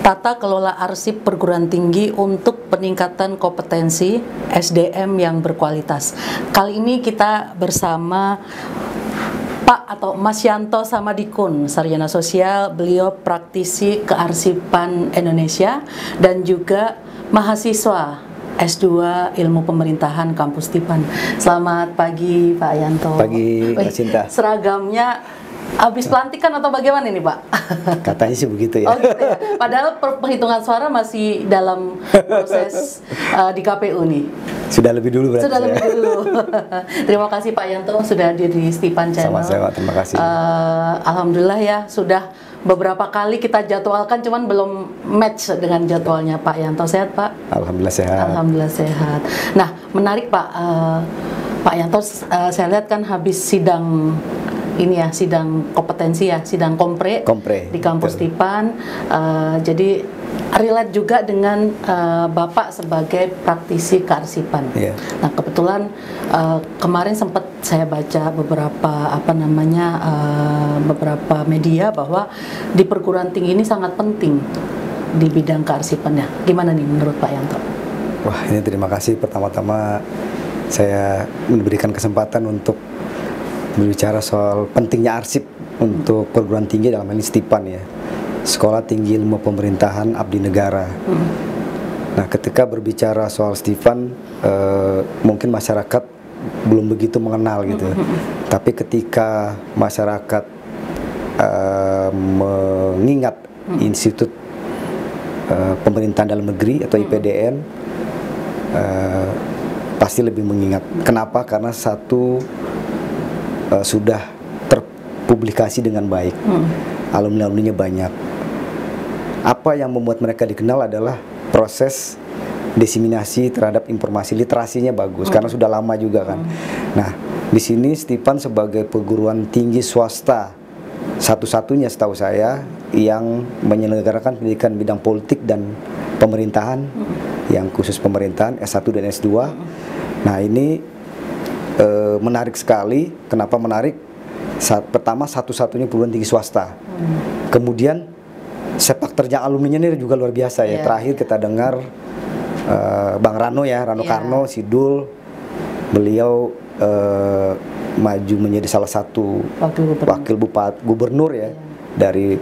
Tata kelola arsip perguruan tinggi untuk peningkatan kompetensi SDM yang berkualitas. Kali ini kita bersama Pak atau Mas Yanto Samadikun, sarjana sosial, beliau praktisi kearsipan Indonesia dan juga mahasiswa S2 Ilmu Pemerintahan Kampus Stipan. Selamat pagi Pak Yanto. Pagi Mbak Cinta. Seragamnya habis pelantikan atau bagaimana ini Pak? Katanya sih begitu ya. Oh gitu ya. Padahal penghitungan suara masih dalam proses di KPU nih. Sudah lebih dulu berarti. Sudah lebih dulu. Terima kasih Pak Yanto sudah hadir di Stipan Channel. Sama-sama, terima kasih. Alhamdulillah ya, sudah beberapa kali kita jadwalkan, cuman belum match dengan jadwalnya Pak Yanto. Sehat Pak? Alhamdulillah sehat. Alhamdulillah sehat. Nah, menarik Pak. Pak Yanto, saya lihat kan habis sidang ini ya, sidang kompetensi ya, sidang kompre di kampus Stipan. Jadi relate juga dengan Bapak sebagai praktisi kearsipan. Yeah. Nah, kebetulan kemarin sempat saya baca beberapa beberapa media bahwa di perguruan tinggi ini sangat penting di bidang kearsipannya. Gimana nih menurut Pak Yanto? Wah, ini terima kasih pertama-tama saya memberikan kesempatan untuk berbicara soal pentingnya arsip untuk perguruan tinggi, dalam hal ini Stipan ya, Sekolah Tinggi Ilmu Pemerintahan Abdi Negara. Nah, ketika berbicara soal Stipan, mungkin masyarakat belum begitu mengenal gitu. Tapi ketika masyarakat mengingat Institut Pemerintahan Dalam Negeri atau IPDN, pasti lebih mengingat. Kenapa? Karena satu, sudah terpublikasi dengan baik, alumni-alumninya banyak. Apa yang membuat mereka dikenal adalah proses diseminasi terhadap informasi, literasinya bagus karena sudah lama juga kan. Nah, di sini Stipan sebagai perguruan tinggi swasta satu-satunya setahu saya yang menyelenggarakan pendidikan bidang politik dan pemerintahan, yang khusus pemerintahan S1 dan S2. Nah, ini menarik sekali. Kenapa menarik? Pertama, satu-satunya perguruan tinggi swasta. Kemudian sepak terjang alumninya ini juga luar biasa ya. Terakhir kita dengar Bang Rano ya, Rano Karno, Sidul, beliau maju menjadi salah satu wakil gubernur ya, dari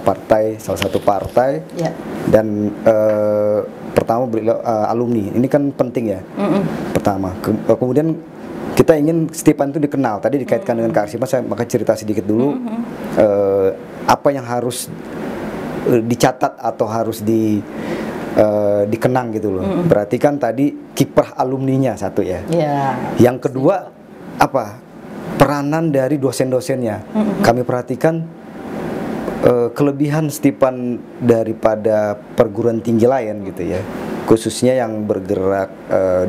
partai, salah satu partai. Dan pertama beliau alumni. Ini kan penting ya. Pertama, kemudian kita ingin Stipan itu dikenal. Tadi dikaitkan dengan kearsipan, saya maka cerita sedikit dulu apa yang harus dicatat atau harus dikenang gitu loh. Berarti kan tadi kiprah alumninya satu ya. Yang kedua apa? Peranan dari dosen-dosennya. Kami perhatikan kelebihan Stipan daripada perguruan tinggi lain gitu ya. Khususnya yang bergerak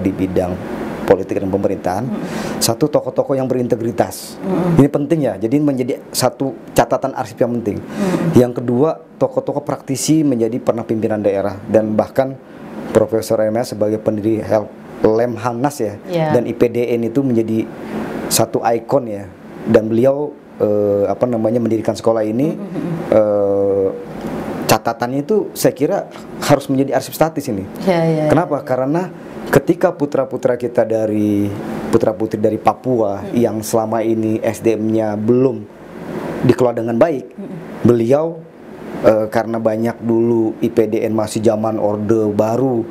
di bidang politik dan pemerintahan, satu tokoh-tokoh yang berintegritas. Ini penting ya, jadi menjadi satu catatan arsip yang penting. Yang kedua, tokoh-tokoh praktisi menjadi pernah pimpinan daerah, dan bahkan Profesor MS sebagai pendiri Lemhanas ya, dan IPDN itu menjadi satu ikon ya. Dan beliau mendirikan sekolah ini, catatannya itu saya kira harus menjadi arsip statis ini. Kenapa? Karena ketika putra-putri dari Papua yang selama ini SDM-nya belum dikelola dengan baik, beliau karena banyak dulu IPDN masih zaman Orde Baru,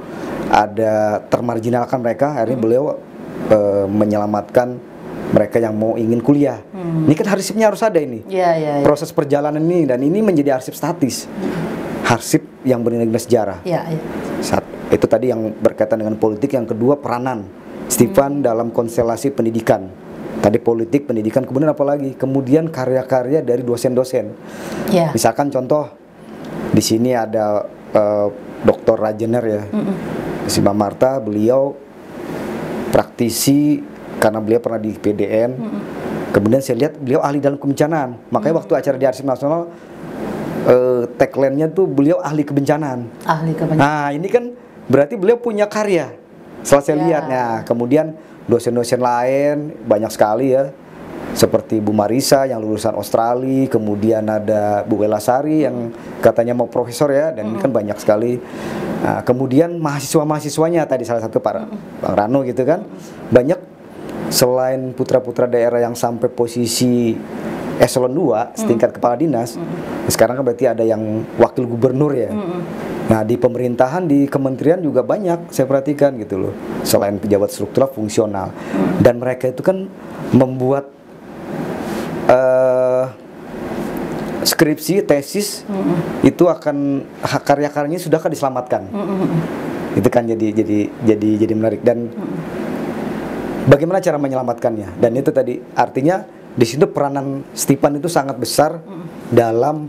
ada termarginalkan mereka, akhirnya beliau menyelamatkan mereka yang mau ingin kuliah. Ini kan arsipnya harus ada ini. Proses perjalanan ini, dan ini menjadi arsip statis. Arsip yang bernilai sejarah. Itu tadi yang berkaitan dengan politik. Yang kedua, peranan Stipan dalam konstelasi pendidikan. Tadi politik, pendidikan, kemudian apa lagi? Kemudian karya-karya dari dosen-dosen. Misalkan contoh, di sini ada Dr. Rajener ya, Sima Marta, beliau praktisi karena beliau pernah di PDN. Kemudian saya lihat beliau ahli dalam kebencanaan. Makanya waktu acara di Arsip Nasional, tagline-nya tuh beliau ahli kebencanaan. Nah, ini kan berarti beliau punya karya. Setelah saya lihat, nah kemudian dosen-dosen lain banyak sekali ya. seperti Bu Marisa yang lulusan Australia, kemudian ada Bu Welasari yang katanya mau profesor ya, dan ini kan banyak sekali. Nah, kemudian mahasiswa-mahasiswanya tadi salah satu Bang Rano gitu kan, banyak selain putra-putra daerah yang sampai posisi eselon 2 setingkat kepala dinas, sekarang kan berarti ada yang wakil gubernur ya. Nah, di pemerintahan, di kementerian juga banyak saya perhatikan gitu loh, selain pejabat struktural fungsional. Dan mereka itu kan membuat skripsi, tesis itu akan karya-karyanya sudah kan diselamatkan. Itu kan jadi menarik. Dan bagaimana cara menyelamatkannya? Dan itu tadi artinya di situ peranan Stephan itu sangat besar dalam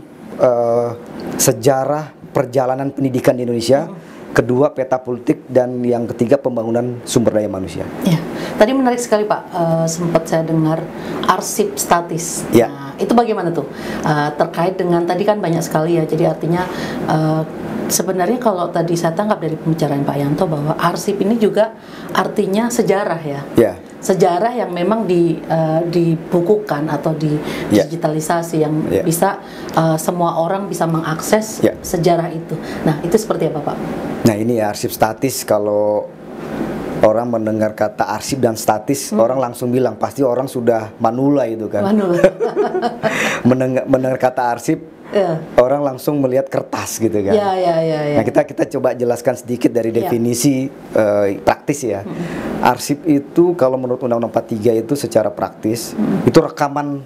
sejarah perjalanan pendidikan di Indonesia. Kedua, peta politik, dan yang ketiga, pembangunan sumber daya manusia. Ya, tadi menarik sekali Pak, sempat saya dengar arsip statis. Ya. Nah, itu bagaimana tuh? Terkait dengan tadi kan banyak sekali ya, jadi artinya sebenarnya kalau tadi saya tangkap dari pembicaraan Pak Yanto bahwa arsip ini juga artinya sejarah ya. Ya. Sejarah yang memang dibukukan atau digitalisasi yang bisa semua orang bisa mengakses sejarah itu. Nah, itu seperti apa Pak? Nah, ini ya arsip statis. Kalau orang mendengar kata arsip dan statis, orang langsung bilang pasti orang sudah manula itu kan. Manula. mendengar kata arsip, orang langsung melihat kertas gitu kan. Nah, kita coba jelaskan sedikit dari definisi praktis ya. Arsip itu kalau menurut Undang-Undang 43 itu secara praktis itu rekaman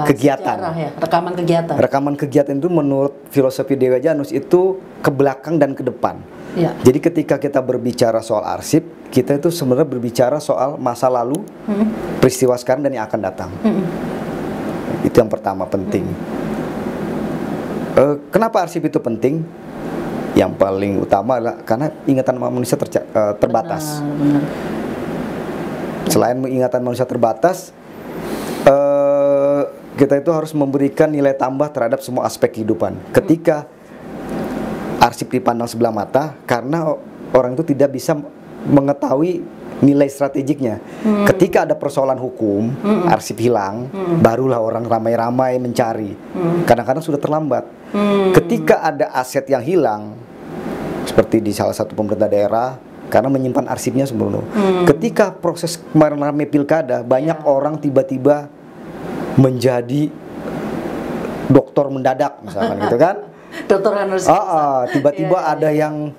kegiatan. Rekaman kegiatan. Rekaman kegiatan itu menurut filosofi Dewa Janus itu ke belakang dan ke depan. Jadi ketika kita berbicara soal arsip, kita itu sebenarnya berbicara soal masa lalu, peristiwa sekarang dan yang akan datang. Itu yang pertama penting. Kenapa arsip itu penting? Yang paling utama adalah karena ingatan manusia terbatas. Benar. Selain ingatan manusia terbatas, kita itu harus memberikan nilai tambah terhadap semua aspek kehidupan. Ketika arsip dipandang sebelah mata, karena orang itu tidak bisa mengetahui nilai strategiknya. Ketika ada persoalan hukum, arsip hilang, barulah orang ramai-ramai mencari. Kadang-kadang sudah terlambat. Ketika ada aset yang hilang, seperti di salah satu pemerintah daerah, karena menyimpan arsipnya sebelumnya. Ketika proses kemarin ramai pilkada, banyak orang tiba-tiba menjadi doktor mendadak, misalkan gitu kan. Dokter harus tiba-tiba ada yang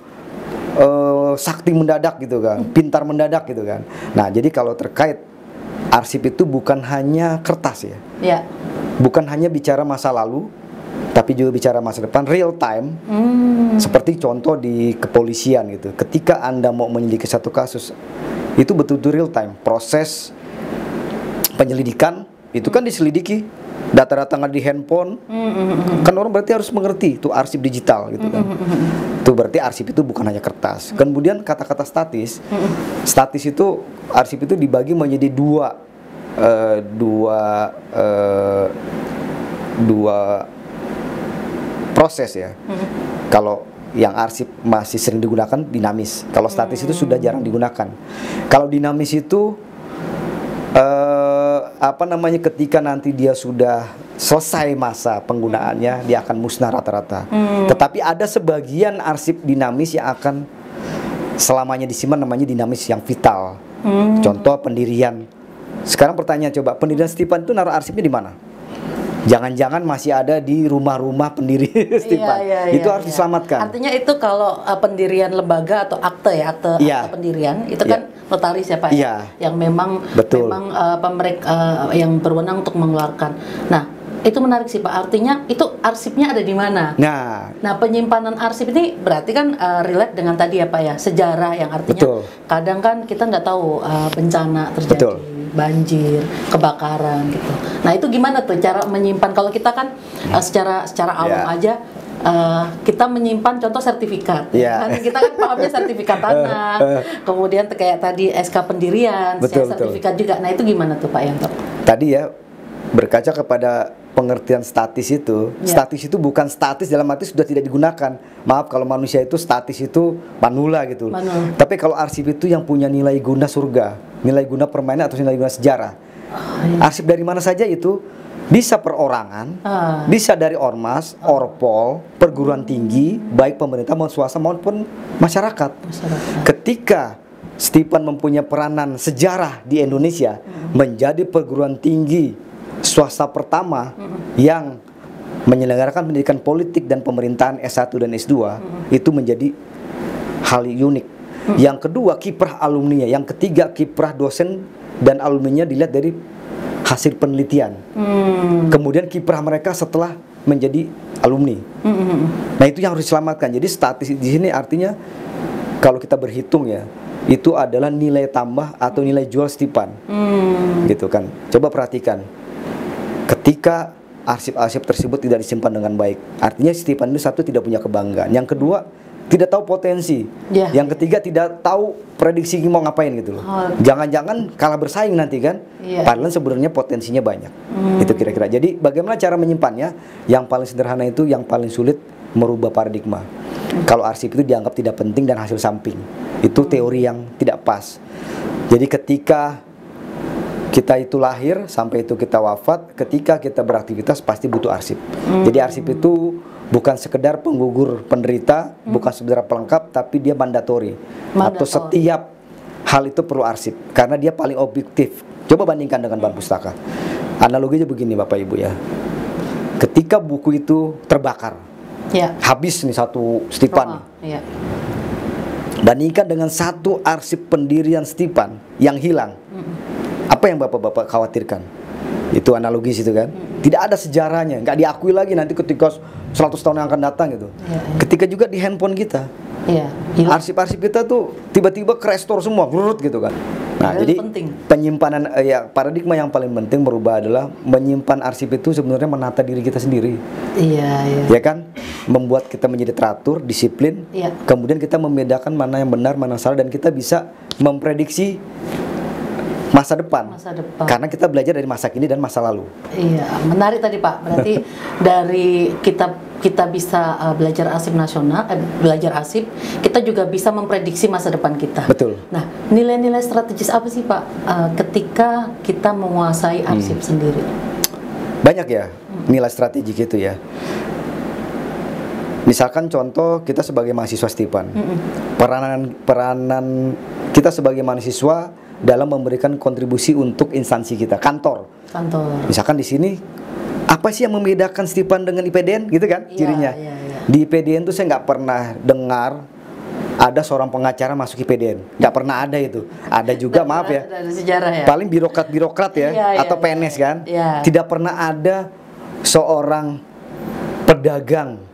sakti mendadak gitu kan, pintar mendadak gitu kan. Nah, jadi kalau terkait arsip itu bukan hanya kertas ya. Bukan hanya bicara masa lalu, tapi juga bicara masa depan, real time. Seperti contoh di kepolisian gitu. Ketika Anda mau menyelidiki satu kasus, itu betul-betul real time. Proses penyelidikan itu kan diselidiki, data-data nggak di handphone, kan orang berarti harus mengerti itu arsip digital gitu kan. Itu berarti arsip itu bukan hanya kertas. Kemudian kata-kata statis, statis itu arsip itu dibagi menjadi dua proses ya. Kalau yang arsip masih sering digunakan dinamis. Kalau statis itu sudah jarang digunakan. Kalau dinamis itu ketika nanti dia sudah selesai masa penggunaannya, dia akan musnah rata-rata. Tetapi ada sebagian arsip dinamis yang akan selamanya disimpan, namanya dinamis yang vital. Contoh pendirian. Sekarang pertanyaan coba, pendirian Stephan itu naruh arsipnya di mana? Jangan-jangan masih ada di rumah-rumah pendiri Stephan. Itu harus diselamatkan. Artinya itu kalau pendirian lembaga atau akte pendirian itu kan notaris ya Pak yang memang yang berwenang untuk mengeluarkan. Nah, itu menarik sih Pak. Artinya itu arsipnya ada di mana? Nah, penyimpanan arsip ini berarti kan relate dengan tadi ya Pak ya, sejarah yang artinya kadang kan kita nggak tahu bencana terjadi. Banjir, kebakaran gitu. Nah, itu gimana tuh cara menyimpan? Kalau kita kan secara awam aja kita menyimpan contoh sertifikat. Kan kita kan pahamnya sertifikat tanah. Kemudian kayak tadi SK pendirian, sertifikat juga. Nah, itu gimana tuh Pak Yanto? Tadi ya berkaca kepada pengertian statis itu, statis itu bukan statis dalam arti sudah tidak digunakan. Maaf kalau manusia itu statis itu manula gitu. Tapi kalau arsip itu yang punya nilai guna surga, nilai guna permainan atau nilai guna sejarah. Arsip dari mana saja itu, bisa perorangan, bisa dari ormas, orpol, perguruan tinggi, baik pemerintah maupun swasta maupun masyarakat. Ketika Stipan mempunyai peranan sejarah di Indonesia, menjadi perguruan tinggi swasta pertama yang menyelenggarakan pendidikan politik dan pemerintahan S1 dan S2, itu menjadi hal unik. Yang kedua, kiprah alumninya. Yang ketiga, kiprah dosen dan alumninya dilihat dari hasil penelitian. Kemudian kiprah mereka setelah menjadi alumni. Nah, itu yang harus diselamatkan. Jadi statis di sini artinya kalau kita berhitung ya, itu adalah nilai tambah atau nilai jual Stipan. Gitu kan. Coba perhatikan. Ketika arsip-arsip tersebut tidak disimpan dengan baik, artinya Stipan itu satu, tidak punya kebanggaan. Yang kedua, tidak tahu potensi. Yang ketiga, tidak tahu prediksi mau ngapain gitu loh. Jangan-jangan kalah bersaing nanti kan. Padahal sebenarnya potensinya banyak. Itu kira-kira. Jadi bagaimana cara menyimpannya? Yang paling sederhana itu, yang paling sulit merubah paradigma. Kalau arsip itu dianggap tidak penting dan hasil samping. Itu teori yang tidak pas. Jadi ketika kita itu lahir sampai itu kita wafat, ketika kita beraktivitas pasti butuh arsip. Jadi arsip itu bukan sekedar penggugur penderita, bukan sekedar pelengkap, tapi dia mandatori. Atau setiap hal itu perlu arsip, karena dia paling objektif. Coba bandingkan dengan bank pustaka. Analoginya begini Bapak Ibu ya. Ketika buku itu terbakar, habis nih satu Stipan. Bandingkan dengan satu arsip pendirian Stipan yang hilang. Apa yang Bapak-bapak khawatirkan? Itu analogis itu kan. Tidak ada sejarahnya, nggak diakui lagi nanti ketika 100 tahun yang akan datang gitu. Ketika juga di handphone kita, arsip-arsip kita tuh tiba-tiba kerestore semua, berurut gitu kan. Nah, jadi penyimpanan paradigma yang paling penting merubah adalah menyimpan arsip itu sebenarnya menata diri kita sendiri. Ya kan? Membuat kita menjadi teratur, disiplin. Kemudian kita membedakan mana yang benar, mana yang salah, dan kita bisa memprediksi masa depan. Karena kita belajar dari masa kini dan masa lalu. Menarik tadi Pak. Berarti dari kita bisa belajar arsip nasional, belajar arsip, kita juga bisa memprediksi masa depan kita. Betul. Nah, nilai-nilai strategis apa sih Pak ketika kita menguasai arsip sendiri? Banyak ya nilai strategik itu ya. Misalkan contoh kita sebagai mahasiswa Stipan, peranan kita sebagai mahasiswa dalam memberikan kontribusi untuk instansi kita, kantor. Misalkan di sini, apa sih yang membedakan Stipan dengan IPDN, gitu kan? Cirinya. Di IPDN tuh saya nggak pernah dengar ada seorang pengacara masuk IPDN, nggak pernah ada itu. Ada juga, maaf ya, paling birokrat ya, atau PNS kan. Tidak pernah ada seorang pedagang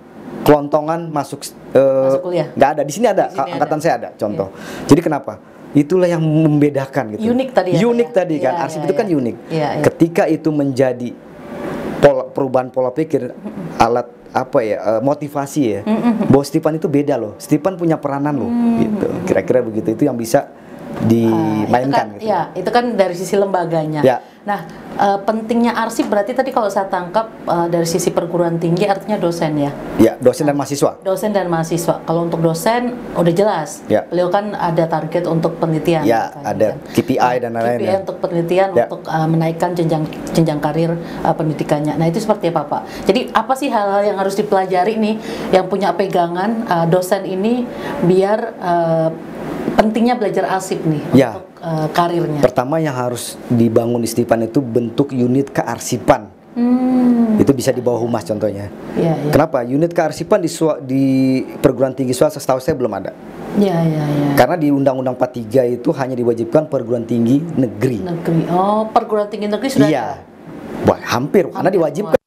kelontongan masuk kuliah. Nggak ada. Di sini ada, angkatan saya ada. Contoh. Jadi kenapa? Itulah yang membedakan gitu. Unik tadi ya. Unik tadi kan. Arsip itu kan unik. Ketika itu menjadi perubahan pola pikir, alat motivasi ya. Bahwa Stipan itu beda loh. Stipan punya peranan loh gitu. Kira-kira begitu, itu yang bisa dimainkan itu kan, itu kan dari sisi lembaganya. Nah, pentingnya arsip berarti tadi kalau saya tangkap dari sisi perguruan tinggi artinya dosen ya? Dosen dan mahasiswa. Dosen dan mahasiswa. Kalau untuk dosen udah jelas, beliau kan ada target untuk penelitian. Ada KPI dan lain-lain. KPI untuk penelitian, untuk menaikkan jenjang karir pendidikannya. Nah, itu seperti apa Pak? Jadi apa sih hal-hal yang harus dipelajari nih yang punya pegangan dosen ini biar pentingnya belajar arsip nih untuk karirnya? Pertama yang harus dibangun di Stipan itu bentuk unit kearsipan. Itu bisa di bawah humas contohnya. Kenapa? Unit kearsipan di perguruan tinggi swasta setahu saya belum ada. Karena di Undang-Undang 43 itu hanya diwajibkan perguruan tinggi negeri. Oh, perguruan tinggi negeri sudah ada? Hampir, karena diwajibkan.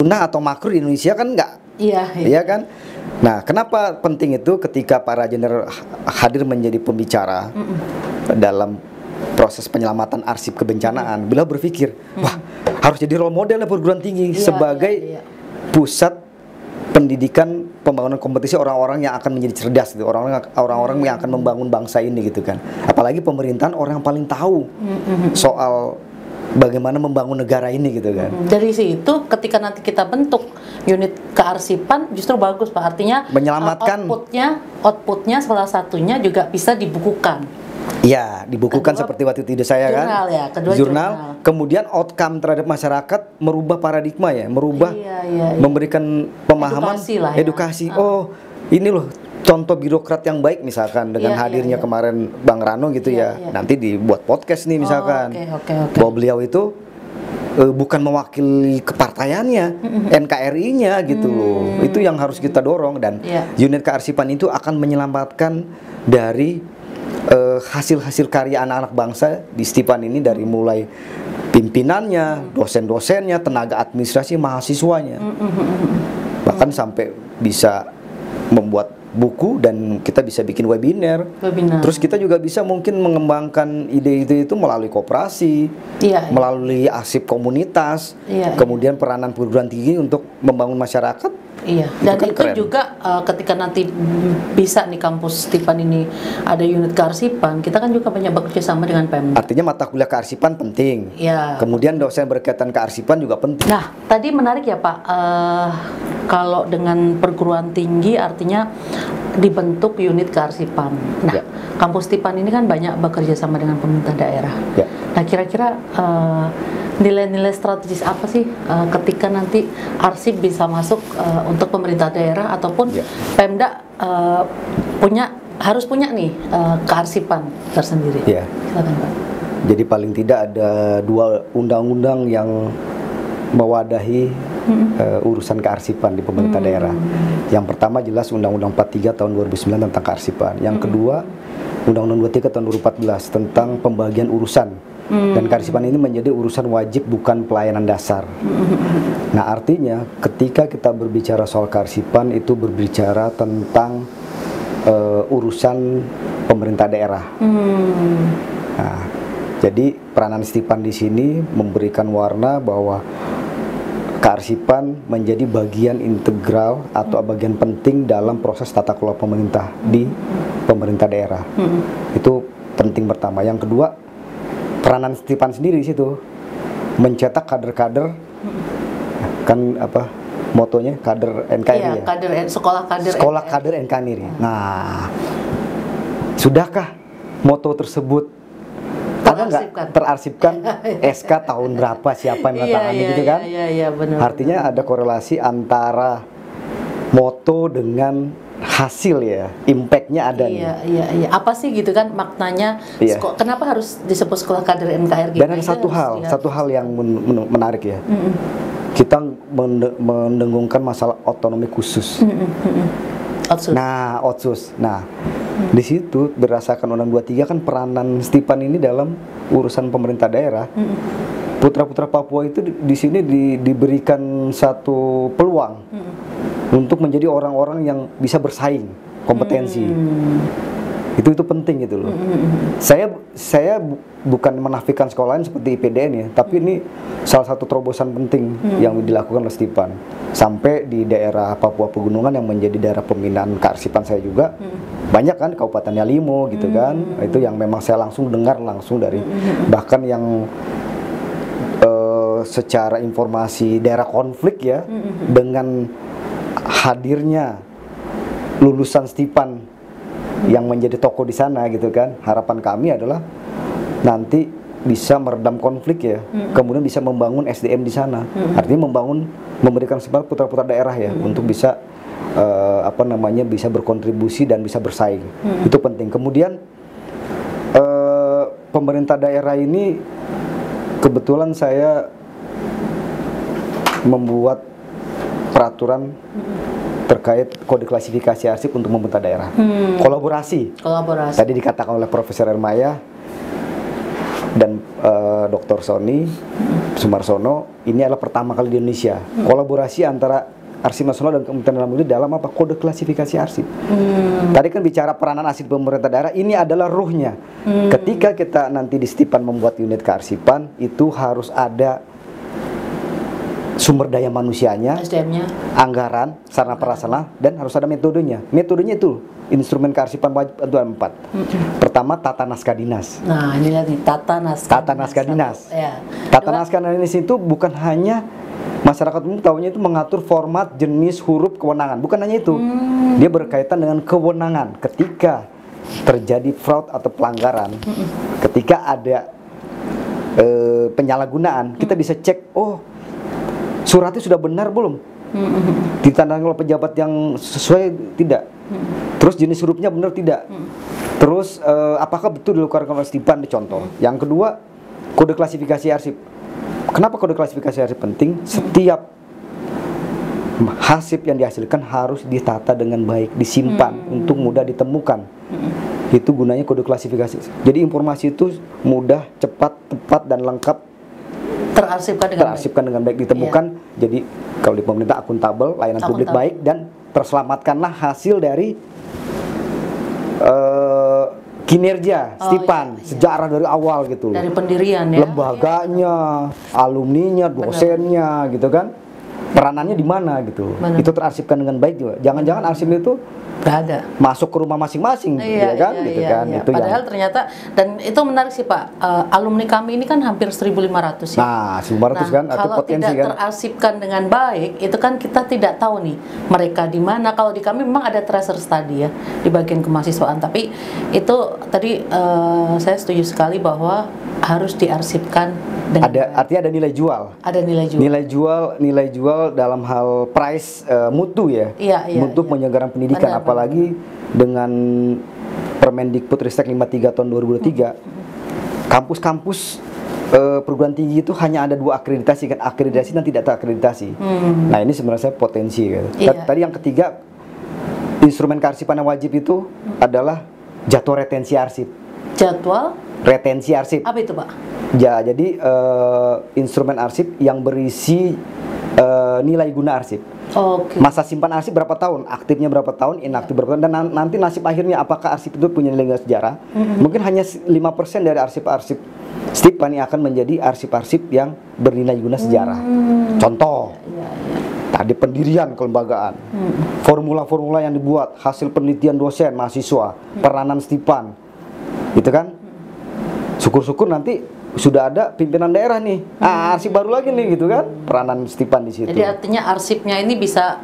Atau makro di Indonesia kan enggak. Iya kan? Nah, kenapa penting itu ketika para jenderal hadir menjadi pembicara dalam proses penyelamatan arsip kebencanaan, beliau berpikir, wah, harus jadi role model perguruan tinggi sebagai pusat pendidikan pembangunan kompetisi orang-orang yang akan menjadi cerdas gitu, orang-orang yang akan membangun bangsa ini gitu kan. Apalagi pemerintahan orang yang paling tahu soal bagaimana membangun negara ini gitu kan. Dari situ ketika nanti kita bentuk unit kearsipan justru bagus Pak, artinya menyelamatkan outputnya salah satunya juga bisa dibukukan. Ya, dibukukan Kedua, seperti waktu itu ide saya kan. jurnal ya, kedua jurnal. Kemudian outcome terhadap masyarakat merubah paradigma ya, merubah, Iya. memberikan pemahaman, Edukasi lah ya. edukasi. Oh, ini loh contoh birokrat yang baik misalkan dengan hadirnya kemarin Bang Rano gitu ya. Nanti dibuat podcast nih misalkan. Oke. Bahwa beliau itu bukan mewakili kepartaiannya, NKRI-nya gitu loh. Itu yang harus kita dorong dan unit kearsipan itu akan menyelamatkan dari hasil-hasil karya anak-anak bangsa di Stipan ini, dari mulai pimpinannya, dosen-dosennya, tenaga administrasi, mahasiswanya, bahkan sampai bisa membuat buku dan kita bisa bikin webinar. Terus kita juga bisa mungkin mengembangkan ide-ide itu melalui koperasi, melalui arsip komunitas, kemudian peranan perguruan tinggi untuk membangun masyarakat. Iya, dan itu keren. Juga ketika nanti bisa nih kampus Stipan ini ada unit kearsipan, kita kan juga banyak bekerja sama dengan Pemda. Artinya mata kuliah kearsipan penting. Kemudian dosen berkaitan kearsipan juga penting. Nah, tadi menarik ya Pak, kalau dengan perguruan tinggi artinya dibentuk unit kearsipan. Nah, kampus Stipan ini kan banyak bekerja sama dengan pemerintah daerah. Nah, kira-kira nilai-nilai strategis apa sih ketika nanti arsip bisa masuk untuk pemerintah daerah ataupun Pemda harus punya nih kearsipan tersendiri. Silakan Pak. Jadi paling tidak ada 2 undang-undang yang mewadahi urusan kearsipan di pemerintah daerah. Yang pertama jelas Undang-Undang 43 tahun 2009 tentang kearsipan. Yang kedua Undang-Undang 23 tahun 2014 tentang pembagian urusan. Dan kearsipan ini menjadi urusan wajib, bukan pelayanan dasar. Nah, artinya ketika kita berbicara soal kearsipan itu berbicara tentang urusan pemerintah daerah. Nah, jadi peranan Stipan di sini memberikan warna bahwa kearsipan menjadi bagian integral atau bagian penting dalam proses tata kelola pemerintah di pemerintah daerah. Itu penting pertama. Yang kedua, peranan Stipan sendiri di situ mencetak kader-kader, kan apa motonya, kader NKRI sekolah kader NKRI. Nah, sudahkah moto tersebut ada nggak terarsipkan SK tahun berapa, siapa yang menandatangani gitu kan? Benar, artinya ada korelasi antara moto dengan hasil ya, impactnya ada nih. Iya. Apa sih gitu kan maknanya? Kenapa harus disebut sekolah kader NKRI? Dan ada satu hal yang menarik ya. Kita mendengungkan masalah otonomi khusus. Otsus. Nah, di situ berdasarkan Undang-Undang 23 kan peranan Stipan ini dalam urusan pemerintah daerah. Putra-putra Papua itu di sini diberikan satu peluang untuk menjadi orang-orang yang bisa bersaing, kompetensi. Itu penting gitu loh. Saya bukan menafikan sekolah lain seperti IPDN ya, tapi ini salah satu terobosan penting yang dilakukan oleh Stipan. Sampai di daerah Papua Pegunungan yang menjadi daerah pembinaan kearsipan saya juga, banyak kan Kabupaten Yalimo gitu kan. Itu yang memang saya langsung dengar langsung dari bahkan yang secara informasi daerah konflik ya, dengan hadirnya lulusan Stipan yang menjadi tokoh di sana gitu kan. Harapan kami adalah nanti bisa meredam konflik ya, kemudian bisa membangun SDM di sana. Artinya memberikan semangat putra-putra daerah ya untuk bisa bisa berkontribusi dan bisa bersaing. Itu penting. Kemudian pemerintah daerah ini kebetulan saya membuat peraturan terkait kode klasifikasi arsip untuk pemerintah daerah. Kolaborasi. Tadi dikatakan oleh Profesor Ermaya dan Dr. Sony Sumarsono, ini adalah pertama kali di Indonesia kolaborasi antara Arsip Nasional dan Kementerian Dalam Negeri dalam apa? Kode klasifikasi arsip. Tadi kan bicara peranan arsip pemerintah daerah, ini adalah ruhnya. Ketika kita nanti di Stipan membuat unit kearsipan, itu harus ada sumber daya manusianya, SDM-nya, anggaran, sarana prasarana, dan harus ada metodenya. Metodenya itu instrumen kearsipan wajib ada 4. Pertama, tata naskah dinas. Nah, ini nih tata naskah dinas. Tata naskah dinas itu bukan hanya masyarakat umum tahunya itu mengatur format, jenis, huruf, kewenangan. Bukan hanya itu. Dia berkaitan dengan kewenangan. Ketika terjadi fraud atau pelanggaran, ketika ada penyalahgunaan, kita bisa cek, oh suratnya sudah benar belum, ditandangin oleh pejabat yang sesuai tidak, terus jenis hurufnya benar tidak, terus apakah betul dikeluarkan oleh Stipan, contoh. Yang kedua, kode klasifikasi arsip. Kenapa kode klasifikasi arsip penting? Setiap hasil yang dihasilkan harus ditata dengan baik, disimpan untuk mudah ditemukan. Itu gunanya kode klasifikasi. Jadi informasi itu mudah, cepat, tepat, dan lengkap terarsipkan dengan baik, ditemukan. Jadi kalau di pemerintah akuntabel, layanan publik baik, dan terselamatkanlah hasil dari kinerja Stipan, sejarah dari awal gitu, dari pendirian ya, lembaganya, alumninya, dosennya, gitu kan, peranannya di mana gitu. Itu terarsipkan dengan baik juga. Jangan-jangan arsip itu nggak ada, masuk ke rumah masing-masing, ya kan, gitu kan. Itu padahal ternyata, dan itu menarik sih Pak, alumni kami ini kan hampir 1.500 ya. Nah, 1.500 kan, atau kalau potensi tidak kan terarsipkan dengan baik, itu kan kita tidak tahu nih mereka di mana. Kalau di kami memang ada tracer study ya di bagian kemahasiswaan, tapi itu tadi saya setuju sekali bahwa harus diarsipkan dengan artinya ada nilai jual. Ada nilai jual. Nilai jual dalam hal price, mutu ya. Mutu penyelenggaraan pendidikan. Apalagi dengan Permendikbudristek 53 tahun 2023, kampus-kampus perguruan tinggi itu hanya ada 2 akreditasi kan, akreditasi dan tidak terakreditasi. Nah, ini sebenarnya potensi kan. Tadi yang ketiga, instrumen kearsipan yang wajib itu adalah jadwal retensi arsip. Jadwal retensi arsip. Apa itu Pak? Ya, jadi instrumen arsip yang berisi nilai guna arsip. Masa simpan arsip berapa tahun, aktifnya berapa tahun, inaktif berapa tahun, dan nanti nasib akhirnya apakah arsip itu punya nilai guna sejarah. Mungkin hanya 5% dari arsip-arsip Stipan yang akan menjadi arsip-arsip yang bernilai guna sejarah. Contoh, tadi pendirian kelembagaan, formula-formula yang dibuat, hasil penelitian dosen, mahasiswa, peranan Stipan, gitu kan. Syukur-syukur nanti sudah ada pimpinan daerah nih, arsip baru lagi nih, gitu kan, peranan Stipan di situ. Jadi artinya arsipnya ini bisa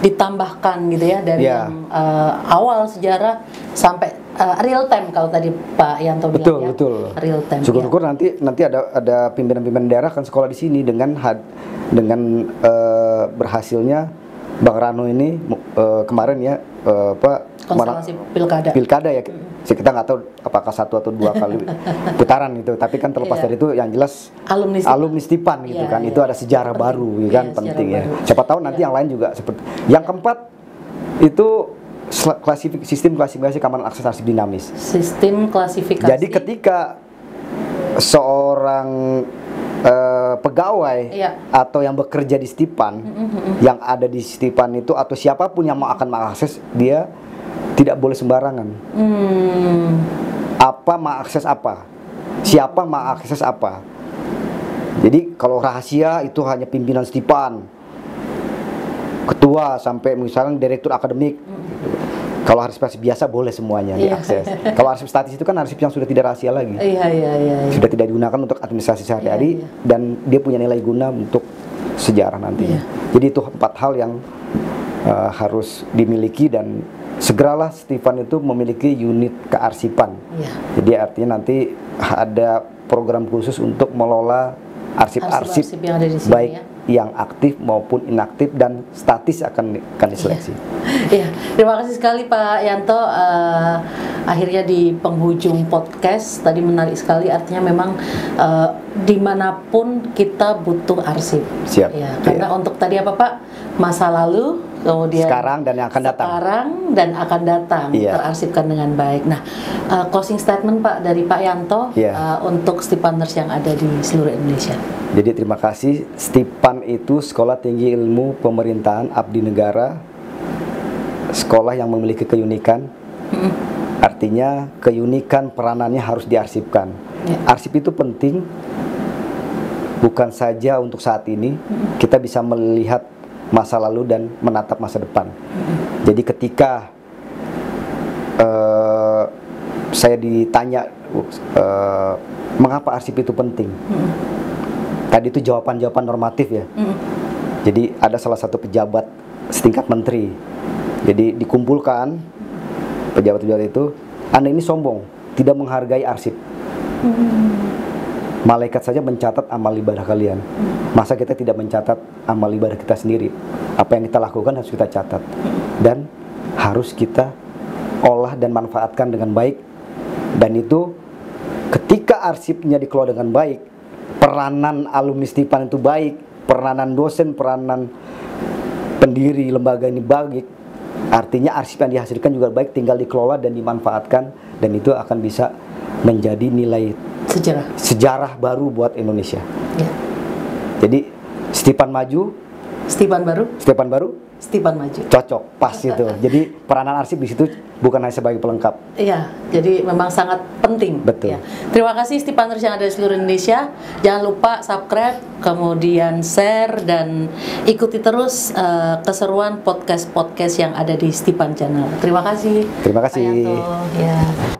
ditambahkan gitu ya, dari yang awal sejarah sampai real time, kalau tadi Pak Yanto bilang. Betul. Real time. Syukur-syukur nanti ada pimpinan-pimpinan daerah kan sekolah di sini dengan berhasilnya Bang Rano ini kemarin ya, konstelasi pilkada ya. Kita nggak tahu apakah 1 atau 2 kali putaran gitu, tapi kan terlepas dari itu, yang jelas alumni Stipan gitu kan, itu ada sejarah baru, kan, penting ya. Siapa tahu nanti yang lain juga seperti. Yang keempat itu sistem klasifikasi keamanan akses arsip dinamis. Sistem klasifikasi. Jadi ketika seorang pegawai atau yang bekerja di Stipan, yang ada di Stipan itu, atau siapapun yang akan mengakses, dia tidak boleh sembarangan. Apa mengakses apa? Siapa mengakses apa? Jadi kalau rahasia itu hanya pimpinan Stipan, ketua sampai misalnya direktur akademik. Kalau arsip biasa boleh semuanya diakses. Kalau arsip statis itu kan arsip yang sudah tidak rahasia lagi. Sudah tidak digunakan untuk administrasi sehari-hari, dan dia punya nilai guna untuk sejarah nantinya. Jadi itu 4 hal yang harus dimiliki, dan segeralah Stipan itu memiliki unit kearsipan. Jadi artinya nanti ada program khusus untuk mengelola arsip-arsip yang ada di sini, baik yang aktif maupun inaktif, dan statis akan diseleksi. Terima kasih sekali Pak Yanto. Akhirnya di penghujung podcast tadi menarik sekali, artinya memang dimanapun kita butuh arsip. Karena untuk tadi apa Pak, masa lalu, kemudian sekarang dan yang akan datang, terarsipkan dengan baik. Nah, closing statement Pak dari Pak Yanto untuk Stipaners yang ada di seluruh Indonesia. Jadi terima kasih. Stipan itu Sekolah Tinggi Ilmu Pemerintahan Abdi Negara, sekolah yang memiliki keunikan. Artinya keunikan peranannya harus diarsipkan. Arsip itu penting, bukan saja untuk saat ini, kita bisa melihat masa lalu dan menatap masa depan. Jadi ketika saya ditanya mengapa arsip itu penting, tadi itu jawaban-jawaban normatif ya. Jadi ada salah satu pejabat setingkat menteri, jadi dikumpulkan pejabat-pejabat itu, Anda ini sombong, tidak menghargai arsip. Malaikat saja mencatat amal ibadah kalian. Masa kita tidak mencatat amal ibadah kita sendiri? Apa yang kita lakukan harus kita catat. Dan harus kita olah dan manfaatkan dengan baik. Dan itu ketika arsipnya dikelola dengan baik, peranan alumni Stipan itu baik, peranan dosen, peranan pendiri lembaga ini baik, artinya arsip yang dihasilkan juga baik, tinggal dikelola dan dimanfaatkan, dan itu akan bisa menjadi nilai sejarah baru buat Indonesia. Ya. Jadi Stipan maju, Stipan baru, Stipan maju. Cocok, pas itu. Jadi peranan arsip di situ bukan hanya sebagai pelengkap. Iya, jadi memang sangat penting. Betul. Ya. Terima kasih Stipaners yang ada di seluruh Indonesia. Jangan lupa subscribe, kemudian share, dan ikuti terus keseruan podcast-podcast yang ada di Stipan Channel. Terima kasih. Terima kasih. Pak Yanto. Ya.